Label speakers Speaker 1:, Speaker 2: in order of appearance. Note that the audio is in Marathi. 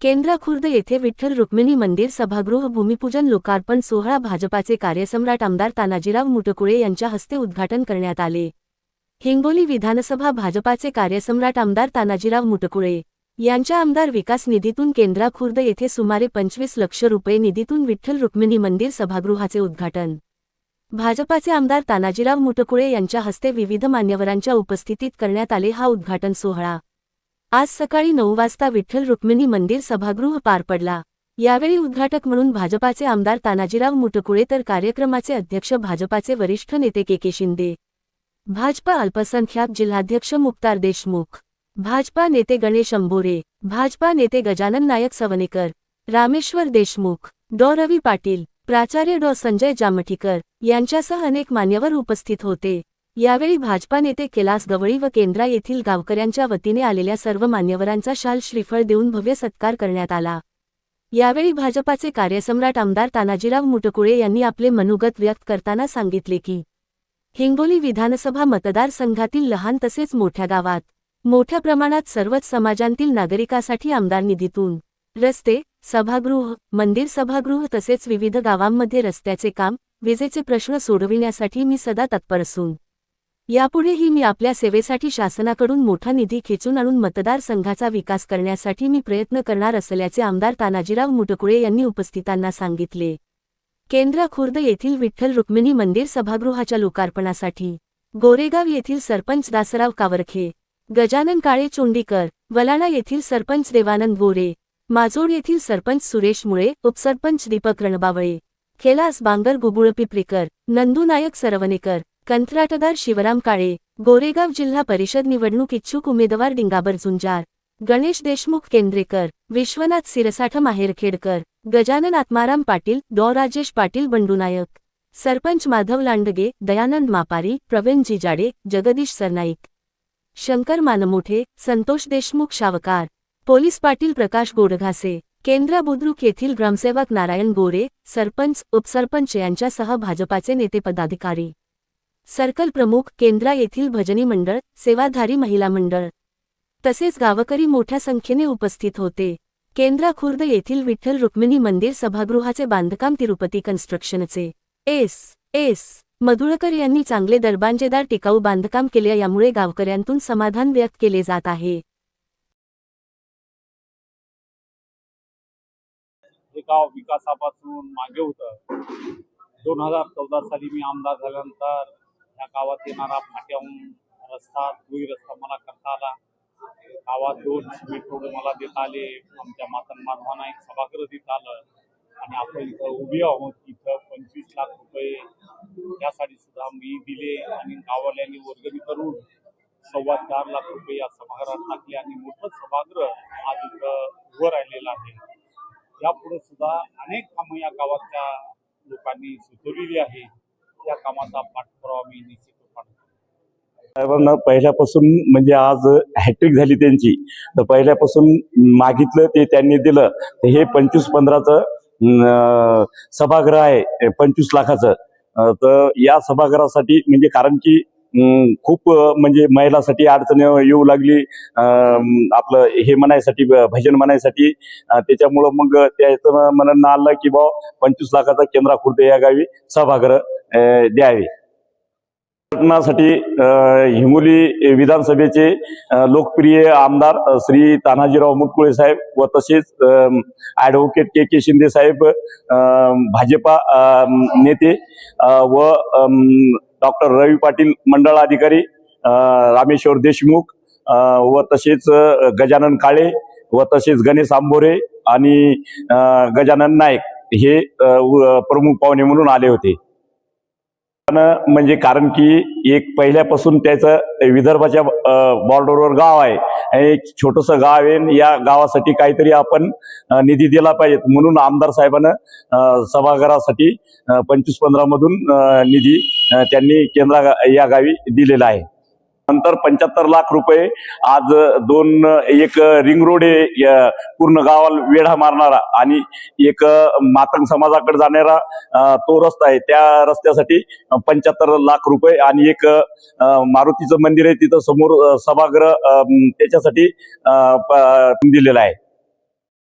Speaker 1: केंद्र खुर्द येथे विठ्ठल रुक्मिणी मंदिर सभागृह भूमिपूजन लोकार्पण सोहळा भाजपाचे कार्यसम्राट आमदार तानाजीराव मुटकुळे यांच्या हस्ते उद्घाटन करण्यात आले। हिंगोली विधानसभा भाजपाचे कार्यसम्राट आमदार तानाजीराव मुटकुळे यांच्या आमदार विकास निधीतून केंद्र खुर्द येथे सुमारे 25 लाख रुपये निधीतून विठ्ठल रुक्मिणी मंदिर सभागृहाचे उद्घाटन भाजपाचे आमदार तानाजीराव मुटकुळे यांच्या हस्ते विविध मान्यवरांच्या उपस्थितीत करण्यात आले। हा उद्घाटन सोहळा आज सकाळी 9 वाजता विठ्ठल रुक्मिणी मंदिर सभागृह पार पडला। यावेळी उद्घाटक म्हणून भाजपाचे आमदार तानाजीराव मुटकुळे तर कार्यक्रमाचे अध्यक्ष भाजपाचे वरिष्ठ नेते के शिंदे, भाजपा अल्पसंख्याक जिल्हाध्यक्ष मुक्तार देशमुख, भाजपा नेते गणेश अंबोरे, भाजपा नेते गजानन नायक सवनेकर, रामेश्वर देशमुख, डॉ रवी पाटील, प्राचार्य डॉ संजय जामठीकर यांच्यासह अनेक मान्यवर उपस्थित होते। यावेळी भाजपा नेते कैलास गवळी व केंद्रा येथील गावकऱ्यांच्या वतीने आलेल्या सर्व मान्यवरांचा शाल श्रीफळ देऊन भव्य सत्कार करण्यात आला। यावेळी भाजपाचे कार्यसम्राट आमदार तानाजीराव मुटकुळे यांनी आपले मनोगत व्यक्त करताना सांगितले की हिंगोली विधानसभा मतदारसंघातील लहान तसेच मोठ्या गावात मोठ्या प्रमाणात सर्वच समाजांतील नागरिकांसाठी आमदार निधीतून रस्ते, सभागृह, मंदिर सभागृह तसेच विविध गावांमध्ये रस्त्याचे काम, विजेचे प्रश्न सोडविण्यासाठी मी सदा तत्पर असून यापुढेही मी आपल्या सेवेसाठी शासनाकडून मोठा निधी खेचून आणून मतदारसंघाचा विकास करण्यासाठी मी प्रयत्न करणार असल्याचे आमदार तानाजीराव मुटकुळे यांनी उपस्थितांना सांगितले। केंद्र खुर्द येथील विठ्ठल रुक्मिणी मंदिर सभागृहाच्या लोकार्पणासाठी गोरेगाव येथील सरपंच दासराव कावरखे, गजानन काळे चोंडीकर, वलाणा येथील सरपंच देवानंद गोरे, माजोड येथील सरपंच सुरेश मुळे, उपसरपंच दीपक रणबावळे, कैलास बांगर गुबुळपिपरीकर, नंदू नायक सरवनेकर, कंत्राटदार शिवराम काळे, गोरेगाव जिल्हा परिषद निवडणूक इच्छुक उमेदवार डिंगाबर झुंजार, गणेश देशमुख केंद्रेकर, विश्वनाथ सिरसाठ माहेरखेडकर, गजानन आत्माराम पाटील, डॉ राजेश पाटील बंडूनायक, सरपंच माधव लांडगे, दयानंद मापारी, प्रवीण जिजाडे, जगदीश सरनाईक, शंकर मानमोठे, संतोष देशमुख शावकार, पोलीस पाटील प्रकाश गोडघासे, केंद्र बुद्रुक येथील ग्रामसेवक नारायण गोरे, सरपंच, उपसरपंच यांच्यासह भाजपाचे नेते पदाधिकारी, सर्कल प्रमुख, केंद्र येथील भजनी मंडळ, सेवाधारी महिला मंडळ तसेच गावकरी मोठ्या संख्येने उपस्थित होते। केंद्र खुर्द येथील विठ्ठल रुक्मिणी मंदिर सभागृहाचे बांधकाम तिरुपती कन्स्ट्रक्शनचे एस मधुळकर यांनी चांगले दरबांजेदार टिकाऊ बांधकाम केले, यामुळे गावकऱ्यांतून समाधान व्यक्त केले जात आहे।
Speaker 2: गाव विकासापासून मागे होतं। 2014 साली मी आमदार झाल्यानंतर या गावात येणारा फाट्याहून रस्ता, दुई रस्ता मला करता आला। गावात 2 सिमेंट रोड मला देता आले, आमच्या मातन मानवांना एक सभागृह देता आलं आणि आपण इथं उभी आहोत। इथं 25 लाख रुपये यासाठी सुद्धा मी दिले आणि गाववाल्यांनी वर्गणी करून 4.25 लाख रुपये या सभागृहात टाकले आणि मोठं सभागृह आज इथं उभं राहिलेलं आहे। यापुढे सुद्धा अनेक कामं या गावाच्या लोकांनी सुचवलेली आहे। या कामाचा पाठपुरावा मी निश्चित करतो।
Speaker 3: साहेबांना पहिल्यापासून म्हणजे आज हॅट्रिक झाली त्यांची, तर पहिल्यापासून मागितलं ते त्यांनी दिलं। तर हे 25-15चं सभागृह आहे, 25 लाखाचं। तर या सभागृहासाठी म्हणजे कारण की खूप म्हणजे महिलांसाठी अडचण येऊ लागली, आपलं हे म्हणायसाठी, भजन म्हणायसाठी। त्याच्यामुळं मग त्याचं म्हणणं आलं की बा 25 लाखाचा केंद्र खुर्द या गावी सभागृह द्यावे। साठी हिंगोली विधानसभेचे लोकप्रिय आमदार श्री तानाजीराव मुटकुळे साहेब व तसेच ॲडव्होकेट के शिंदे साहेब, भाजपा नेते व डॉक्टर रवी पाटील मंडळ अधिकारी, रामेश्वर देशमुख व तसेच गजानन काळे व तसेच गणेश अंबोरे आणि गजानन नायक हे प्रमुख पाहुणे म्हणून आले होते। म्हणजे कारण की एक पहिल्यापासून त्याचं विदर्भाच्या बॉर्डरवर गाव आहे, एक छोटंसं गाव आहे। या गावासाठी काहीतरी आपण निधी दिला पाहिजे, म्हणून आमदार साहेबांना सभागृहासाठी 25-15 मधून निधी त्यांनी केंद्र या गावी दिलेला आहे। नंतर 75 लाख रुपये आज एक रिंग रोड आहे पूर्ण गावाला वेढा मारणारा आणि एक मातंग समाजाकडे जाणारा तो रस्ता आहे, त्या रस्त्यासाठी 75 लाख रुपये आणि एक मारुतीचं मंदिर आहे तिथं समोर सभागृह त्याच्यासाठी दिलेलं आहे।